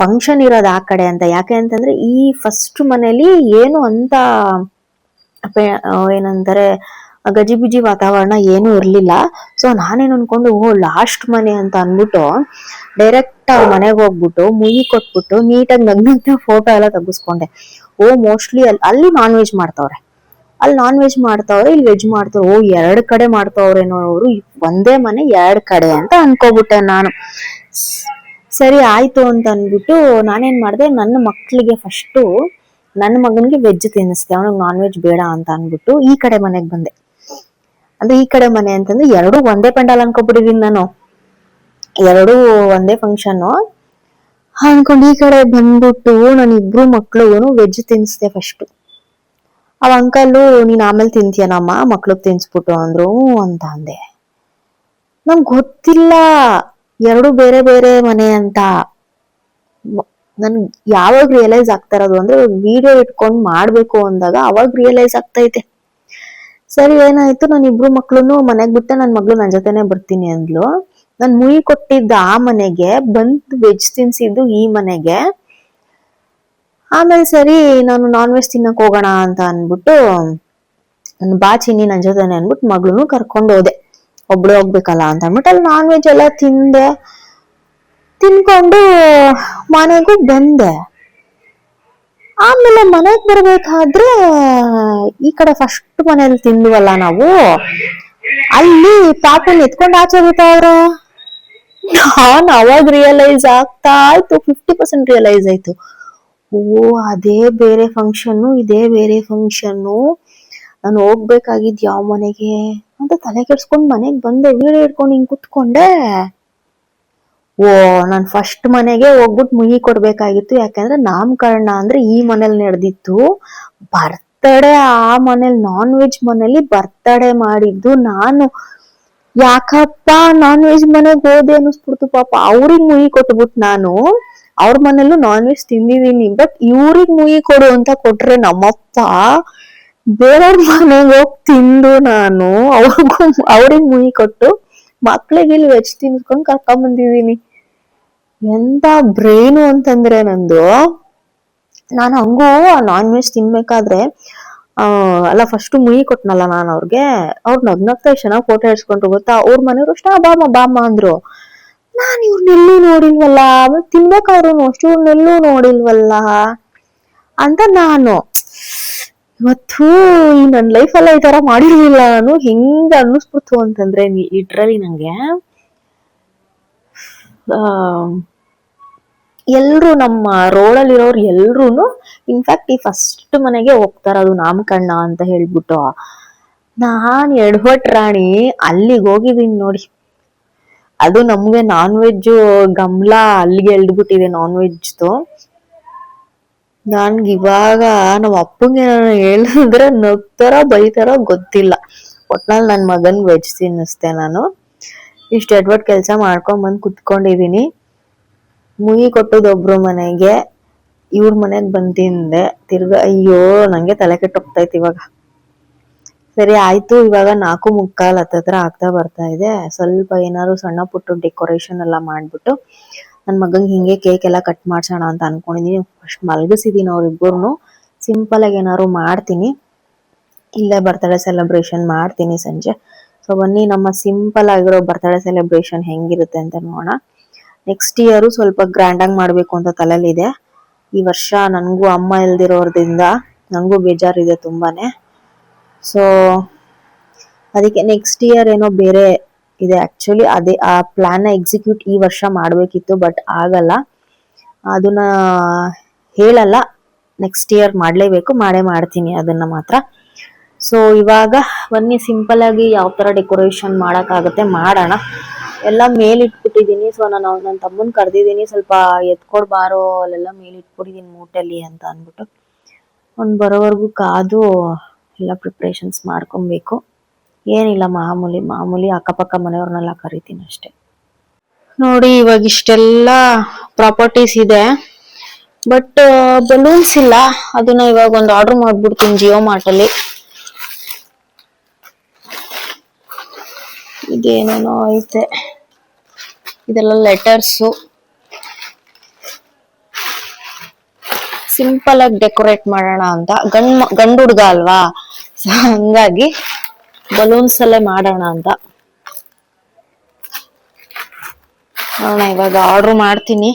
ಫಂಕ್ಷನ್ ಇರೋದು ಆ ಕಡೆ ಅಂತ. ಯಾಕೆ ಅಂತಂದ್ರೆ ಈ ಫಸ್ಟ್ ಮನೇಲಿ ಏನು ಅಂತ ಏನಂತಾರೆ ಗಜಿಬಿಜಿ ವಾತಾವರಣ ಏನು ಇರ್ಲಿಲ್ಲ. ಸೊ ನಾನೇನ್ ಅನ್ಕೊಂಡು, ಲಾಸ್ಟ್ ಮನೆ ಅಂತ ಅನ್ಬಿಟ್ಟು ಡೈರೆಕ್ಟ್ ಅವ್ರ ಮನೆಗೆ ಹೋಗ್ಬಿಟ್ಟು ಮುಯಿ ಕೊಟ್ಬಿಟ್ಟು ನೀಟಾಗಿ ನಗ್ನಂತ ಫೋಟೋ ಎಲ್ಲ ತೆಗಿಸ್ಕೊಂಡೆ. ಮೋಸ್ಟ್ಲಿ ಅಲ್ಲಿ ನಾನ್ ವೆಜ್ ಮಾಡ್ತಾವ್ರೆ, ಅಲ್ಲಿ ನಾನ್ ವೆಜ್ ಮಾಡ್ತಾವ್ರೆ, ಇಲ್ಲಿ ವೆಜ್ ಮಾಡ್ತಾವ್ರೆ. 2 ಕಡೆ ಮಾಡ್ತಾವ್ರೇನೋ ಅವರು, ಒಂದೇ ಮನೆ 2 ಕಡೆ ಅಂತ ಅನ್ಕೋಬಿಟ್ಟೆ ನಾನು. ಸರಿ ಆಯ್ತು ಅಂತ ಅನ್ಬಿಟ್ಟು ನಾನೇನ್ ಮಾಡ್ದೆ, ನನ್ನ ಮಕ್ಳಿಗೆ ಫಸ್ಟು ನನ್ನ ಮಗನ್ಗೆ ವೆಜ್ ತಿನ್ನಿಸ್ದೆ, ಅವನಿಗೆ ನಾನ್ ವೆಜ್ ಬೇಡ ಅಂತ ಅನ್ಬಿಟ್ಟು ಈ ಕಡೆ ಮನೆಗ್ ಬಂದೆ. ಅಂದ್ರೆ ಈ ಕಡೆ ಮನೆ ಅಂತಂದ್ರೆ 2 ಒಂದೇ ಪೆಂಡಾಲ್ ಅನ್ಕೋಬಿಟ್ಟಿದೀನಿ ನಾನು, 2 ಒಂದೇ ಫಂಕ್ಷನ್ ಅನ್ಕೊಂಡು ಈ ಕಡೆ ಬಂದ್ಬಿಟ್ಟು ನಾನು ಇಬ್ರು ಮಕ್ಳಿಗೂ ವೆಜ್ ತಿನ್ನಿಸ್ದೆ ಫಸ್ಟ್. ಅವ ಅಂಕಲ್ಲು, ನೀನ್ ಆಮೇಲೆ ತಿಂತೀಯನಮ್ಮ ಮಕ್ಳಿಗೆ ತಿನ್ಸ್ಬಿಟ್ಟು ಅಂದ್ರು ಅಂತ ಅಂದೆ. ನಂಗೆ ಗೊತ್ತಿಲ್ಲ 2 ಬೇರೆ ಬೇರೆ ಮನೆ ಅಂತ. ನನ್ ಯಾವಾಗ ರಿಯಲೈಸ್ ಆಗ್ತಾ ಇರೋದು ಅಂದ್ರೆ, ವಿಡಿಯೋ ಇಟ್ಕೊಂಡ್ ಮಾಡ್ಬೇಕು ಅಂದಾಗ ಅವಾಗ ರಿಯಲೈಸ್ ಆಗ್ತೈತೆ. ಸರಿ ಏನಾಯ್ತು, ನಾನು ಇಬ್ರು ಮಕ್ಳನ್ನು ಮನೆಗ್ ಬಿಟ್ಟೆ, ನನ್ ಮಗ್ಳು ನನ್ ಜೊತೆನೆ ಬರ್ತೀನಿ ಅಂದ್ಲು. ನನ್ ಮುಯಿ ಕೊಟ್ಟಿದ್ದ ಆ ಮನೆಗೆ ಬಂದ್ ವೆಜ್ ತಿನ್ಸಿದ್ದು ಈ ಮನೆಗೆ. ಆಮೇಲೆ ಸರಿ ನಾನು ನಾನ್ ವೆಜ್ ತಿನ್ನಕ್ ಹೋಗೋಣ ಅಂತ ಅನ್ಬಿಟ್ಟು, ಬಾ ಚಿನ್ನಿ ನನ್ ಜೊತೆನೆ ಅನ್ಬಿಟ್ಟು ಮಗ್ಳನ್ನು ಕರ್ಕೊಂಡು ಹೋದೆ. ಒಬ್ಳು ಹೋಗ್ಬೇಕಲ್ಲ ಅಂತ ಅನ್ಬಿಟ್ಟು ಅಲ್ಲಿ ನಾನ್ ವೆಜ್ ಎಲ್ಲ ತಿನ್ಕೊಂಡು ಮನೆಗೂ ಬಂದೆ. ಆಮೇಲೆ ಮನೆಗ್ ಬರ್ಬೇಕಾದ್ರೆ ಈ ಕಡೆ ಫಸ್ಟ್ ಮನೇಲಿ ತಿಂದ್ವಲ್ಲ ನಾವು, ಅಲ್ಲಿ ಪಾಪನ್ ಎತ್ಕೊಂಡ್ ಆಚೆ ಬಿಟ್ಟವ್ರೆ. ನಾನ್ ಅವಾಗ ರಿಯಲೈಸ್ ಆಗ್ತಾ ಆಯ್ತು, 50% ರಿಯಲೈಸ್ ಆಯ್ತು. ಅದೇ ಬೇರೆ ಫಂಕ್ಷನ್ನು, ಇದೇ ಬೇರೆ ಫಂಕ್ಷನ್ನು, ನಾನು ಹೋಗ್ಬೇಕಾಗಿದ್ ಯಾವ ಮನೆಗೆ ಅಂತ ತಲೆ ಕೆಡ್ಸ್ಕೊಂಡ್ ಮನೆಗ್ ಬಂದೆ. ವಿಡಿಯೋ ಇಟ್ಕೊಂಡು ಹಿಂಗ್ ಕುತ್ಕೊಂಡೆ. ನಾನ್ ಫಸ್ಟ್ ಮನೆಗೆ ಹೋಗ್ಬಿಟ್ಟು ಮುಯಿ ಕೊಡ್ಬೇಕಾಗಿತ್ತು. ಯಾಕಂದ್ರೆ ನಾಮಕರಣ ಅಂದ್ರೆ ಈ ಮನೇಲಿ ನಡೆದಿತ್ತು, ಬರ್ತಡೇ ಆ ಮನೇಲಿ ನಾನ್ ವೆಜ್ ಮನೇಲಿ ಬರ್ತಡೇ ಮಾಡಿದ್ದು ನಾನು. ಯಾಕಪ್ಪ ನಾನ್ ವೆಜ್ ಮನೆಗ್ ಹೋದೆ ಅನ್ನಿಸ್ಬಿಡ್ತು ಪಾಪ. ಅವ್ರಿಗೆ ಮುಯಿ ಕೊಟ್ಬಿಟ್ಟು ನಾನು ಅವ್ರ ಮನೇಲೂ ನಾನ್ ವೆಜ್ ತಿಂದಿದೀನಿ, ಬಟ್ ಇವ್ರಿಗ್ ಮುಯಿ ಕೊಡು ಅಂತ ಕೊಟ್ರೆ ನಮ್ಮಪ್ಪ ಬೇರೆಯವ್ರ ಮನೆಗೆ ಹೋಗಿ ತಿಂದು ನಾನು ಅವ್ರಿಗ್ ಮುಯಿ ಕೊಟ್ಟು ಮಕ್ಳಿಗೆ ಇಲ್ಲಿ ವೆಜ್ ತಿನ್ಸ್ಕೊಂಡ್ ಕರ್ಕೊಂಡ್ ಬಂದಿದೀನಿ. ಎಂತ ಬ್ರೈನು ಅಂತಂದ್ರೆ ನಂದು. ನಾನು ಹಂಗೂ ನಾನ್ ವೆಜ್ ತಿನ್ಬೇಕಾದ್ರೆ ಅಲ್ಲ ಫಸ್ಟ್ ಮುಯಿ ಕೊಟ್ನಲ್ಲ ನಾನು ಅವ್ರಿಗೆ, ಅವ್ರು ನಗ್ನಗ್ತಾ ಚೆನ್ನಾಗ್ ಫೋಟೋ ಇಡ್ಸ್ಕೊಂಡ್ರು ಗೊತ್ತಾ. ಅವ್ರ ಮನೆಯವ್ರು ಅಷ್ಟ ಬಾಮ ಬಾಮ ಅಂದ್ರು. ನಾನ್ ಇವ್ರನ್ನೆಲ್ಲೂ ನೋಡಿಲ್ವಲ್ಲ, ತಿನ್ಬೇಕಾದ್ರು ಅಷ್ಟು ಇವ್ರನ್ನೆಲ್ಲೂ ನೋಡಿಲ್ವಲ್ಲ ಅಂತ ನಾನು ಇವತ್ತು ನನ್ ಲೈಫ್ ಅಲ್ಲ ಈ ತರ ಮಾಡಿರ್ಲಿಲ್ಲ ನಾನು. ಹೆಂಗ ಅನ್ನಿಸ್ಬಿಡ್ತು ಅಂತಂದ್ರೆ ಲಿಟ್ರಲಿ ನಂಗೆ ಎಲ್ರು ನಮ್ಮ ರೋಡಲ್ಲಿರೋರು ಎಲ್ರುನು ಇನ್ಫ್ಯಾಕ್ಟ್ ಈ ಫಸ್ಟ್ ಮನೆಗೆ ಹೋಗ್ತಾರ, ಅದು ನಾಮಕರಣ ಅಂತ ಹೇಳ್ಬಿಟ್ಟು. ನಾನ್ ಎಡವಟ್ ರಾಣಿ ಅಲ್ಲಿಗೆ ಹೋಗಿದೀನಿ ನೋಡಿ. ಅದು ನಮ್ಗೆ ನಾನ್ ವೆಜ್ ಗಮ್ಲ ಅಲ್ಲಿಗೆ ಎಳ್ದ್ಬಿಟ್ಟಿದೆ ನಾನ್ ವೆಜ್ದು. ನನ್ಗೆ ಇವಾಗ ನಮ್ಮ ಅಪ್ಪಂಗೆ ನಾನು ಹೇಳಿದ್ರೆ ನಗ್ತಾರ ಬೈತಾರ ಗೊತ್ತಿಲ್ಲ. ಒಟ್ನಲ್ಲಿ ನನ್ ಮಗನ್ ವೆಜ್ ತಿನ್ನಿಸ್ದೆ ನಾನು. ಇಷ್ಟ ಎಡ್ವಟ್ ಕೆಲ್ಸ ಮಾಡ್ಕೊಂಡ್ ಬಂದ್ ಕುತ್ಕೊಂಡಿದೀನಿ. ಮುಗಿ ಕೊಟ್ಟದ್ ಒಬ್ರು ಮನೆಗೆ, ಇವ್ರ ಮನೆಗ್ ಬಂದ್ ತಿಂದೆ ತಿರ್ಗಾ. ಅಯ್ಯೋ ನಂಗೆ ತಲೆ ಕೆಟ್ಟೋಗ್ತೈತಿ ಇವಾಗ. ಸರಿ ಆಯ್ತು, ಇವಾಗ 4:45 ಹತ್ತತ್ರ ಆಗ್ತಾ ಬರ್ತಾ ಇದೆ. ಸ್ವಲ್ಪ ಏನಾದ್ರು ಸಣ್ಣ ಪುಟ್ಟ ಡೆಕೋರೇಷನ್ ಎಲ್ಲ ಮಾಡ್ಬಿಟ್ಟು ನನ್ ಮಗಂಗೆ ಹಿಂಗೆ ಕೇಕ್ ಎಲ್ಲ ಕಟ್ ಮಾಡ್ಸೋಣ ಅಂತ ಅನ್ಕೊಂಡಿದೀನಿ. ಫಸ್ಟ್ ಮಲ್ಗಿಸಿದೀನಿ ಅವ್ರಿಬ್ಬರ್ನು. ಸಿಂಪಲ್ ಆಗಿ ಏನಾದ್ರು ಮಾಡ್ತೀನಿ, ಇಲ್ಲೇ ಬರ್ತ್ಡೇ ಸೆಲೆಬ್ರೇಷನ್ ಮಾಡ್ತೀನಿ ಸಂಜೆ. ಸೊ ಬನ್ನಿ ನಮ್ಮ ಸಿಂಪಲ್ ಆಗಿರೋ ಬರ್ತ್ಡೇ ಸೆಲೆಬ್ರೇಷನ್ ಹೆಂಗಿರುತ್ತೆ ಅಂತ ನೋಡೋಣ. ನೆಕ್ಸ್ಟ್ ಇಯರ್ ಸ್ವಲ್ಪ ಗ್ರ್ಯಾಂಡ್ ಆಗಿ ಮಾಡ್ಬೇಕು ಅಂತ ತಲೆಲಿದೆ. ಈ ವರ್ಷ ನನ್ಗೂ ಅಮ್ಮ ಇಲ್ದಿರೋದ್ರಿಂದ ನಂಗೂ ಬೇಜಾರಿದೆ ತುಂಬಾನೇ. ಸೊ ಅದಕ್ಕೆ ನೆಕ್ಸ್ಟ್ ಇಯರ್ ಏನೋ ಬೇರೆ ಇದೆ. ಆಕ್ಚುಲಿ ಅದೇ ಆ ಪ್ಲಾನ್ ಎಕ್ಸಿಕ್ಯೂಟ್ ಈ ವರ್ಷ ಮಾಡ್ಬೇಕಿತ್ತು, ಬಟ್ ಆಗಲ್ಲ. ಅದನ್ನ ಹೇಳಲ್ಲ, ನೆಕ್ಸ್ಟ್ ಇಯರ್ ಮಾಡ್ಲೇಬೇಕು, ಮಾಡೇ ಮಾಡ್ತೀನಿ ಅದನ್ನ ಮಾತ್ರ. ಸೊ ಇವಾಗ ಬನ್ನಿ ಸಿಂಪಲ್ ಆಗಿ ಯಾವ ತರ ಡೆಕೋರೇಷನ್ ಮಾಡಕ್ಕಾಗತ್ತೆ ಮಾಡೋಣ. ಎಲ್ಲ ಮೇಲಿಟ್ಬಿಟ್ಟಿದೀನಿ. ಸೊ ನಾನು ನನ್ನ ತಮ್ಮನ್ ಕರ್ದಿದೀನಿ, ಸ್ವಲ್ಪ ಎತ್ಕೊಡ್ಬಾರೋ ಅಲ್ಲೆಲ್ಲ ಮೇಲಿಟ್ಬಿಟ್ಟಿದೀನಿ ಮೂಟೆಲಿ ಅಂತ ಅಂದ್ಬಿಟ್ಟು. ಅವ್ನು ಬರೋವರೆಗೂ ಕಾದು ಎಲ್ಲ ಪ್ರಿಪ್ರೇಷನ್ಸ್ ಮಾಡ್ಕೊಬೇಕು. ಏನಿಲ್ಲ, ಮಾಮೂಲಿ ಅಕ್ಕಪಕ್ಕ ಮನೆಯವ್ರನ್ನೆಲ್ಲ ಕರಿತೀನಿ ಅಷ್ಟೇ. ನೋಡಿ ಇವಾಗ ಇಷ್ಟೆಲ್ಲ ಪ್ರಾಪರ್ಟೀಸ್ ಇದೆ, ಬಟ್ ಬಲೂನ್ಸ್ ಇಲ್ಲ. ಅದನ್ನ ಇವಾಗ ಒಂದು ಆರ್ಡರ್ ಮಾಡ್ಬಿಡ್ತೀನಿ ಜಿಯೋ ಮಾರ್ಟ್ ಅಲ್ಲಿ. ಇದೇನೇನೋ ಐತೆ, ಇದೆಲ್ಲ ಲೆಟರ್ಸು. ಸಿಂಪಲ್ ಆಗಿ ಡೆಕೋರೇಟ್ ಮಾಡೋಣ ಅಂತ. ಗಂಡು ಹುಡ್ಗ ಅಲ್ವಾ, ಸೊ ಹಂಗಾಗಿ ಬಲೂನ್ಸ್ ಅಲ್ಲೇ ಮಾಡೋಣ ಅಂತ ನೋಡೋಣ. ಇವಾಗ ಆರ್ಡರ್ ಮಾಡ್ತೀನಿ.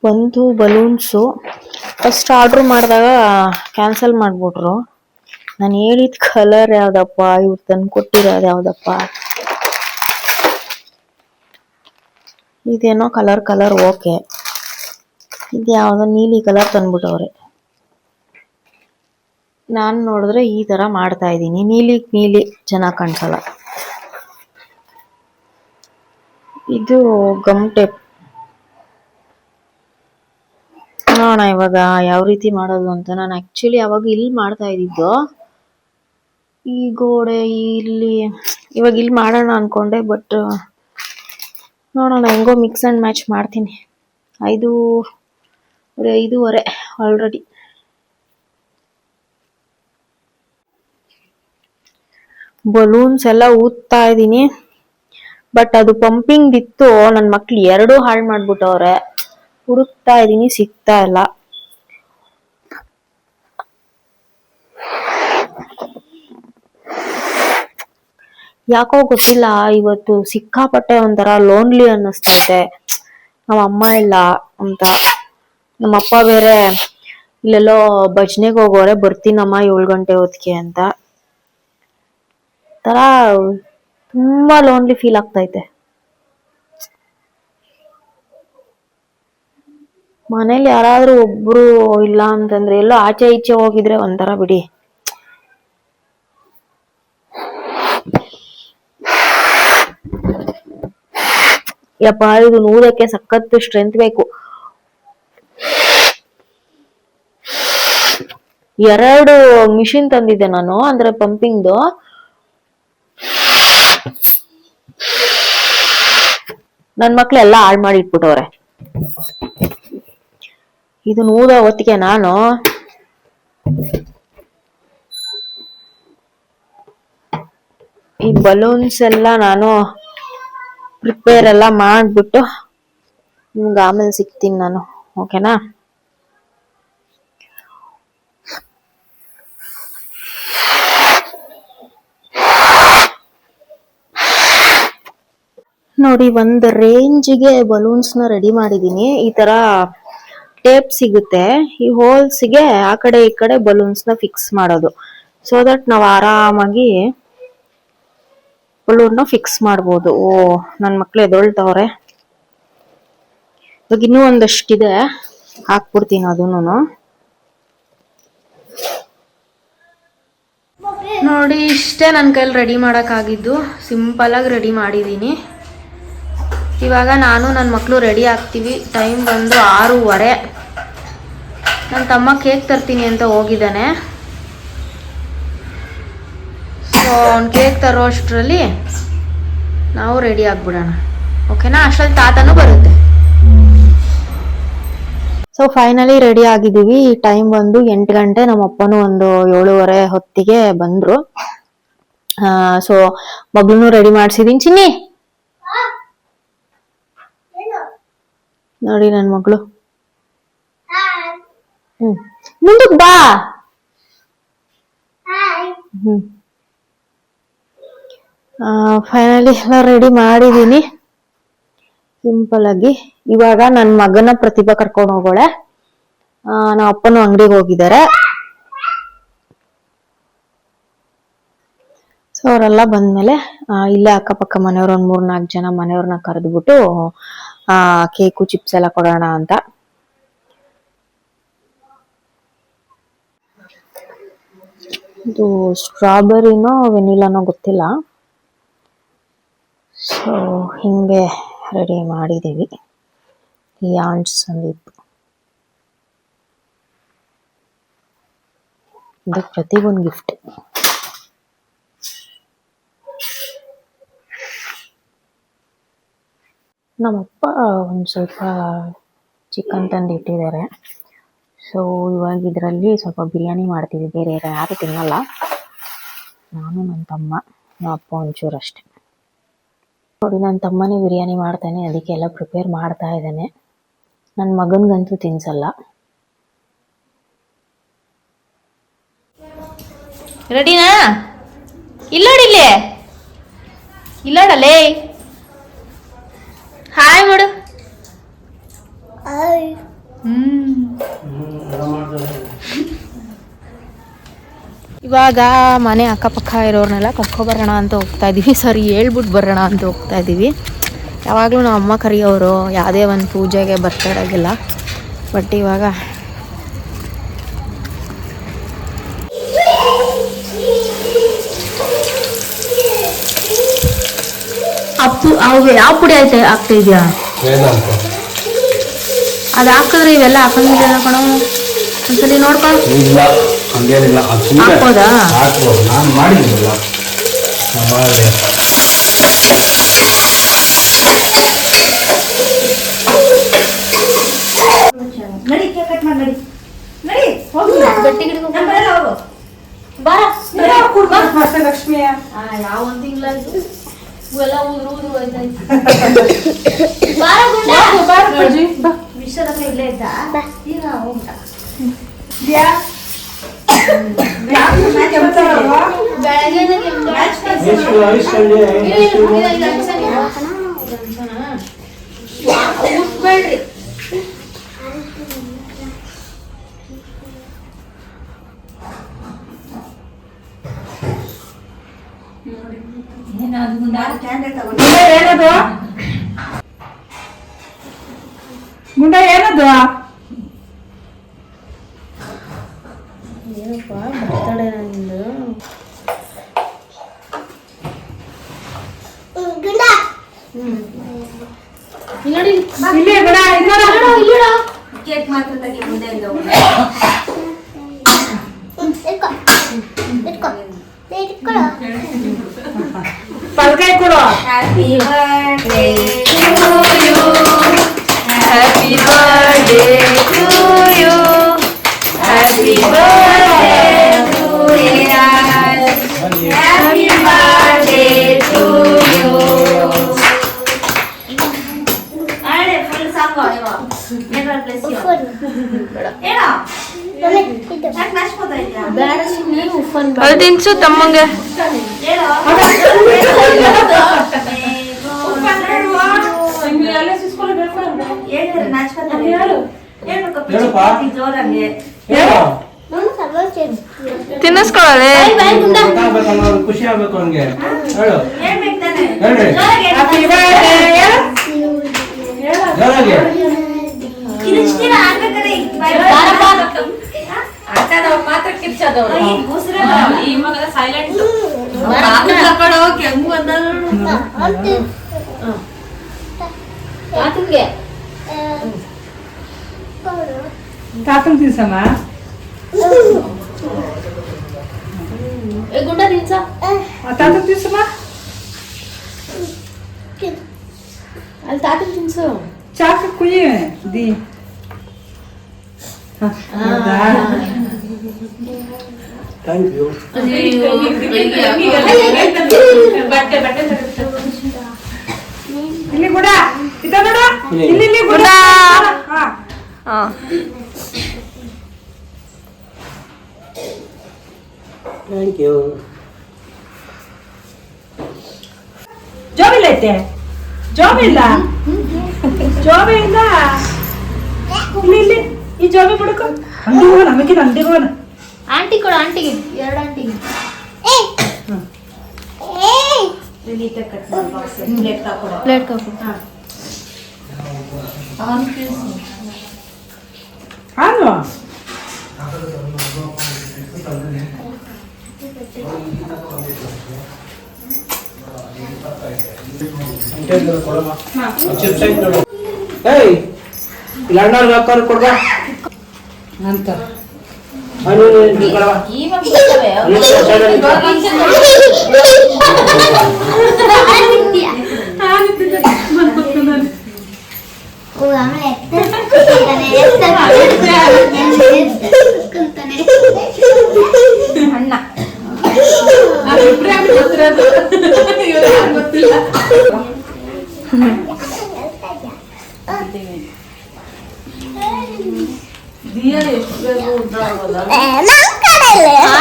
ಒಂದು ಬಲೂನ್ಸು ಫಸ್ಟ್ ಆರ್ಡರ್ ಮಾಡಿದಾಗ ಕ್ಯಾನ್ಸಲ್ ಮಾಡ್ಬಿಟ್ರು. ನಾನು ಹೇಳಿದ ಕಲರ್ ಯಾವ್ದಪ್ಪ, ಇವ್ರು ತಂದು ಕೊಟ್ಟಿರೋದು ಯಾವ್ದಪ್ಪ, ಇದೇನೋ ಕಲರ್ ಓಕೆ, ಇದು ಯಾವ್ದೋ ನೀಲಿ ಕಲರ್ ತಂದ್ಬಿಟ್ಟವ್ರೆ. ನಾನು ನೋಡಿದ್ರೆ ಈ ತರ ಮಾಡ್ತಾ ಇದ್ದೀನಿ. ನೀಲಿ ಚೆನ್ನಾಗಿ ಕಾಣಿಸಲ್ಲ. ಇದು ಗಮ್ ಟೇಪ್. ನೋಡೋಣ ಇವಾಗ ಯಾವ ರೀತಿ ಮಾಡೋದು ಅಂತ. ನಾನು ಆಕ್ಚುಲಿ ಅವಾಗ ಇಲ್ಲಿ ಮಾಡ್ತಾ ಇದ್ದಿದ್ದು, ಈ ಗೋಡೆ ಇಲ್ಲಿ, ಇವಾಗ ಇಲ್ಲಿ ಮಾಡೋಣ ಅನ್ಕೊಂಡೆ, ಬಟ್ ನೋಡೋಣ ಹೆಂಗೋ ಮಿಕ್ಸ್ ಅಂಡ್ ಮ್ಯಾಚ್ ಮಾಡ್ತೀನಿ. 5:30 ಆಲ್ರೆಡಿ. ಬಲೂನ್ಸ್ ಎಲ್ಲ ಊದ್ತಾ ಇದ್ದೀನಿ, ಬಟ್ ಅದು ಪಂಪಿಂಗ್ ಇತ್ತು. ನನ್ನ ಮಕ್ಳು 2 ಹಾಳು ಮಾಡ್ಬಿಟ್ಟವ್ರೆ. ಹುಡುಕ್ತಾ ಇದೀನಿ, ಸಿಗ್ತಾ ಇಲ್ಲ. ಯಾಕೋ ಗೊತ್ತಿಲ್ಲ, ಇವತ್ತು ಸಿಕ್ಕಾಪಟ್ಟೆ ಒಂಥರ ಲೋನ್ಲಿ ಅನ್ನಿಸ್ತೈತೆ. ನಮ್ಮ ಅಮ್ಮ ಇಲ್ಲ ಅಂತ. ನಮ್ಮ ಅಪ್ಪ ಬೇರೆ ಇಲ್ಲೆಲ್ಲೋ ಭಜನೆಗೆ ಹೋಗೋರೆ, ಬರ್ತೀನಮ್ಮ 7 ಗಂಟೆ ಹೊತ್ತಿಗೆ ಅಂತ. ತರ ತುಂಬಾ ಲೋನ್ಲಿ ಫೀಲ್ ಆಗ್ತೈತೆ. ಮನೇಲಿ ಯಾರಾದ್ರೂ ಒಬ್ರು ಇಲ್ಲ ಅಂತಂದ್ರೆ, ಎಲ್ಲೋ ಆಚೆ ಈಚೆ ಹೋಗಿದ್ರೆ ಒಂಥರ ಬಿಡಿ. ಯಪ್ಪ, ಇದು ನೂರಕ್ಕೆ ಸಖತ್ ಸ್ಟ್ರೆಂತ್ ಬೇಕು. 2 ಮಿಷಿನ್ ತಂದಿದ್ದೆ ನಾನು, ಅಂದ್ರೆ ಪಂಪಿಂಗ್ದು. ನನ್ ಮಕ್ಳು ಎಲ್ಲ ಹಾಳು ಮಾಡಿ ಇಟ್ಬಿಟ್ಟವ್ರೆ. ಇದು ನೂದ ಹೊತ್ತಿಗೆ ನಾನು ಈ ಬಲೂನ್ಸ್ ಎಲ್ಲ ನಾನು ಪ್ರಿಪೇರ್ ಎಲ್ಲ ಮಾಡ್ಬಿಟ್ಟು ನಿಮ್ಗೆ ಆಮೇಲೆ ಸಿಗ್ತೀನಿ ನಾನು, ಓಕೆನಾ? ನೋಡಿ, ಒಂದ್ ರೇಂಜ್ಗೆ ಬಲೂನ್ಸ್ ನ ರೆಡಿ ಮಾಡಿದೀನಿ. ಈ ತರ ಟೇಪ್ ಸಿಗುತ್ತೆ, ಈ ಹೋಲ್ಸ್ಗೆ ಆ ಕಡೆ ಈ ಕಡೆ ಬಲೂನ್ಸ್ ನ ಫಿಕ್ಸ್ ಮಾಡೋದು, ಸೊ ದಟ್ ನಾವ್ ಆರಾಮಾಗಿ ಬಲೂನ್ ನ ಫಿಕ್ಸ್ ಮಾಡ್ಬೋದು. ಓ, ನನ್ ಮಕ್ಳು ಎದೊಳ್ತವ್ರೆ. ಇವಾಗ ಇನ್ನೂ ಒಂದಷ್ಟಿದೆ, ಹಾಕ್ಬಿಡ್ತೀನಿ ಅದನ್ನು. ನೋಡಿ, ಇಷ್ಟೇ ನನ್ನ ಕೈಲಿ ರೆಡಿ ಮಾಡೋಕ್ಕಾಗಿದ್ದು. ಸಿಂಪಲ್ ಆಗಿ ರೆಡಿ ಮಾಡಿದ್ದೀನಿ. ಇವಾಗ ನಾನು ನನ್ನ ಮಕ್ಕಳು ರೆಡಿ ಆಗ್ತೀವಿ. ಟೈಮ್ ಬಂದು 6:15. ನನ್ನ ತಮ್ಮ ಕೇಕ್ ತರ್ತೀನಿ ಅಂತ ಹೋಗಿದ್ದಾನೆ. ಸೊ ಅವ್ನು ಕೇಕ್ ತರೋ ಅಷ್ಟರಲ್ಲಿ ನಾವು ರೆಡಿ ಆಗ್ಬಿಡೋಣ, ಓಕೆನಾ? ಅಷ್ಟರಲ್ಲಿ ತಾತನೂ ಬರುತ್ತೆ. ಸೊ ಫೈನಲಿ ರೆಡಿ ಆಗಿದ್ದೀವಿ. ಟೈಮ್ ಬಂದು 8 ಗಂಟೆ. ನಮ್ಮ ಅಪ್ಪನೂ ಒಂದು 7:30 ಹೊತ್ತಿಗೆ ಬಂದ್ರು. ಸೊ ಮಗಳನ್ನೂ ರೆಡಿ ಮಾಡ್ಸಿದೀನಿ. ಚಿನ್ನಿ ನೋಡಿ, ನನ್ ಮಗಳು ಮುಂದಕ್ ಬಾ. ಫೈನಲಿ ಎಲ್ಲ ರೆಡಿ ಮಾಡಿದೀನಿ ಸಿಂಪಲ್ ಆಗಿ. ಇವಾಗ ನನ್ ಮಗನ ಪ್ರತಿಭಾ ಕರ್ಕೊಂಡು ಹೋಗೋಳೆ. ನಮ್ಮ ಅಪ್ಪನು ಅಂಗಡಿಗೆ ಹೋಗಿದ್ದಾರೆ. ಸೊ ಅವರೆಲ್ಲ ಬಂದ್ಮೇಲೆ ಇಲ್ಲೇ ಅಕ್ಕಪಕ್ಕ ಮನೆಯವ್ರ ಒಂದ್ 3-4 ಜನ ಮನೆಯವ್ರನ್ನ ಕರೆದ್ಬಿಟ್ಟು ಕೇಕು ಚಿಪ್ಸ್ ಎಲ್ಲ ಕೊಡೋಣ ಅಂತ. ಇದು ಸ್ಟ್ರಾಬೆರಿನೋ ವೆನಿಲಾನೋ ಗೊತ್ತಿಲ್ಲ. ಸೊ ಹಿಂಗೆ ರೆಡಿ ಮಾಡಿದೀವಿ. ಈ ಆಂಟ್ ಸಂದೀಪ್ ಇದು ಪ್ರತಿಗೊಂದು ಗಿಫ್ಟ್. ನಮ್ಮಪ್ಪ ಒಂದು ಸ್ವಲ್ಪ ಚಿಕನ್ ತಂದು ಇಟ್ಟಿದ್ದಾರೆ. ಸೊ ಇವಾಗ ಇದರಲ್ಲಿ ಸ್ವಲ್ಪ ಬಿರಿಯಾನಿ ಮಾಡ್ತೀವಿ. ಬೇರೆ ಯಾರು ತಿನ್ನಲ್ಲ, ನಾನು, ನನ್ನ ತಮ್ಮ, ನಮ್ಮ ಅಪ್ಪ ಒಂಚೂರು ಅಷ್ಟೆ. ನೋಡಿ, ನನ್ನ ತಮ್ಮನೇ ಬಿರಿಯಾನಿ ಮಾಡ್ತಾನೆ, ಅದಕ್ಕೆಲ್ಲ ಪ್ರಿಪೇರ್ ಮಾಡ್ತಾ ಇದ್ದಾನೆ. ನನ್ನ ಮಗನಿಗಂತೂ ತಿನ್ಸಲ್ಲ. ರೆಡಿನಾ? ಇಲ್ಲೋಡಿಲ್ಲೇ, ಇಲ್ಲೋಡಲೇ. ಹಾಯ್ ಮಾಡು. ಇವಾಗ ಮನೆ ಅಕ್ಕಪಕ್ಕ ಇರೋರ್ನೆಲ್ಲ ಕರ್ಕೊಬರೋಣ ಅಂತ ಹೋಗ್ತಾ ಇದೀವಿ. ಸರಿ, ಹೇಳ್ಬಿಟ್ಟು ಬರೋಣ ಅಂತ ಹೋಗ್ತಾ ಇದೀವಿ. ಯಾವಾಗಲೂ ನಮ್ಮ ಅಮ್ಮ ಕರಿಯೋರು ಯಾವುದೇ ಒಂದು ಪೂಜೆಗೆ ಬರ್ತಡೇಗೆಲ್ಲ. ಬಟ್ ಇವಾಗ ಯಾವ ಪುಡಿ ಆಗ್ತಾ ಇದೆಯಾ? ಅದು ಹಾಕಿದ್ರೆ ಇವೆಲ್ಲ ಹಾಕಂಗಿಲ್ಲ ಕಣೋ. ಒಂದ್ಸಲಿ ನೋಡ್ಕೊಂಡು ಹಾಕೋದಾ? ಲಕ್ಷ್ಮಿಯ ಯಾವ ಒಂದ್ ತಿಂಗಳಾಯ್ತು ಇವೆಲ್ಲ ಊದ್ರು ವಿಷದ ಇಲ್ಲೇ ಇದ್ದ. ಈಗ ಹೋಗ್ತ ಉಟ್ಬೇಡ್ರಿ. ಮುಂಡ ಏನದು? ಏನಪ್ಪ ಬರ್ತಡೆ ನಂದು? ಕೇಕ್ ಮಾತ್ರ ತೆಗಿ ಮುಂದೆ ಪಲ್ಕಾಯಿ ಕೊಡು. Happy birthday to you. Happy birthday to you. Happy birthday to Iraj. Happy birthday to you. ಅರೆ ಫುಲ್ ಸಾಂಗ್ ಆಯ್ವಾ. Never bless you. ಏನೋ? ಯಾಕೆ ನಾಚ್ಕೋತಾ ಇದ್ಯಾ? ಅದು ತಿನ್ಸು ತಮ್ಮಂಗೆ. ಏನೋ? ಎಲ್ಲ ಸಿಸ್ಕೊಂಡು ಬೇಡ್ಕೊಂಡು ಹೇಳಿದ್ರೆ ನಾಚ್ಕೋತಾ ಹೇಳು. ಹೇಳ್ಬೇಕು ಹೇಳಪ್ಪ. ಜೋರಾಗಿ. ತಿನ್ನಿಸ್ಕೊಳ್ಳೆ. ಗೊತ್ತಾಗ್ಬೇಕಲ್ಲ, ಅವ್ರಿಗೆ ಖುಷಿ ಆಗ್ಬೇಕು ಅವ್ನಿಗೆ. ಹೇಳು ಹೇಳ್ಬೇಕು ತಾನೆ? ಹೇಳ್ರಿ. ಜೋರಾಗಿ ಹೇಳು. ಹ್ಯಾಪಿ ಬರ್ತ್ಡೇ ಜೋರಾಗಿ. ಇದಿಷ್ಟಿನ ಆಗ್ಬೇಕಾದ್ರೆ ಈಗ ಬಾಯ್ ತಾತನ್ ತಿನ್ಸಮ್ಮ. ತಾತನ್ ತಿನ್ಸಮ್ಮ. ಅಲ್ಲಿ ತಾತನ್ ತಿನ್ಸು. ಚಾಕ ಕುಯ್ಯಿ ದಿ. ಹೌದಾ? Thank you. ಇಲ್ಲಿ ಕೂಡ ಇದ ನೋಡ. ಇಲ್ಲಿ. ಇಲ್ಲಿ ಕೂಡ. ಹಾ. Thank you. ಜೋಬಿಲ್ಲ ಐತೆ. ಜೋಬಿಲ್ಲ. ಜೋಬಿಲ್ಲ. ಇಲ್ಲಿ ಈ ಜೋಬಿ ಬಿಡಕ. ಅಂಡಿ ಹೋಗೋಣ, ನಮಗೆ ಅಂಡಿ ಹೋಗೋಣ. ಆಂಟಿ ಕೊಡು, ಆಂಟಿಗೆ 2 ಆಂಟಿಗೆ. ಪ್ಲೇಟ್ ಕಾಕು. ಹಾಲು. ಚಿಪ್ಸ್ ಐತೆ ನೋಡು. ಏಯ್, ಇಲ್ಲ ಅಣ್ಣವ್ರಿಗೆ ಅಕ್ಕವ್ರಿಗೆ ಕೊಡ್ಬಾ ಅಂತ. ಅಣ್ಣ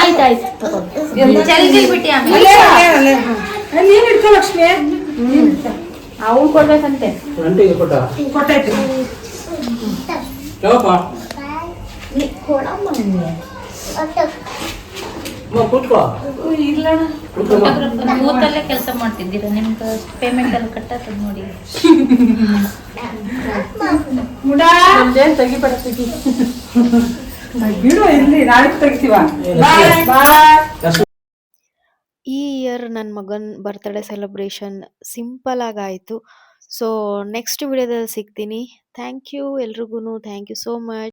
ಆಯ್ತಾಯ್ತು ಬಿಟ್ಟಿ ನೀನ್ ಇಡ್ಕೊ ಲಕ್ಷ್ಮಿ. ಅವ್ನು ಕೊಡ್ಬೇಕಂತೆ. ಅಂಟಿಗೆ ಕೊಟ್ಟ. ಕೊಟ್ಟೈತಿ. ಯಾವಪ್ಪ ಕೂತ್ಕೋ. ಬೂತಲ್ಲೇ ಕೆಲಸ ಮಾಡ್ತಿದ್ದೀರಾ? ನಿಮ್ಗೆ ಪೇಮೆಂಟ್ ಎಲ್ಲ ಕಟ್ಟತ್ತದ ನೋಡಿ. ಬಿಡು, ಇಲ್ಲಿ ನಾಳೆ ತೆಗಿತೀವ. ಬಾಯ್ ಬಾಯ್. ಈ ಇಯರ್ ನನ್ನ ಮಗನ ಬರ್ತ್ಡೇ ಸೆಲೆಬ್ರೇಷನ್ ಸಿಂಪಲ್ ಆಗಾಯಿತು. ಸೊ ನೆಕ್ಸ್ಟ್ ವಿಡಿಯೋದಲ್ಲಿ ಸಿಗ್ತೀನಿ. ಥ್ಯಾಂಕ್ ಯು ಎಲ್ರಿಗೂ. Thank you so much.